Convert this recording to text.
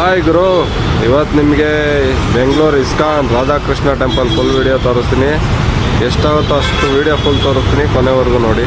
Hi ಗುರು, ಇವತ್ತು ನಿಮಗೆ Bengaluru ISKCON Radhakrishna temple full video ತೋರಿಸ್ತೀನಿ. ಎಷ್ಟಾಗುತ್ತೋ ಅಷ್ಟು ವಿಡಿಯೋ ಫುಲ್ ತೋರಿಸ್ತೀನಿ, ಕೊನೆವರೆಗೂ ನೋಡಿ.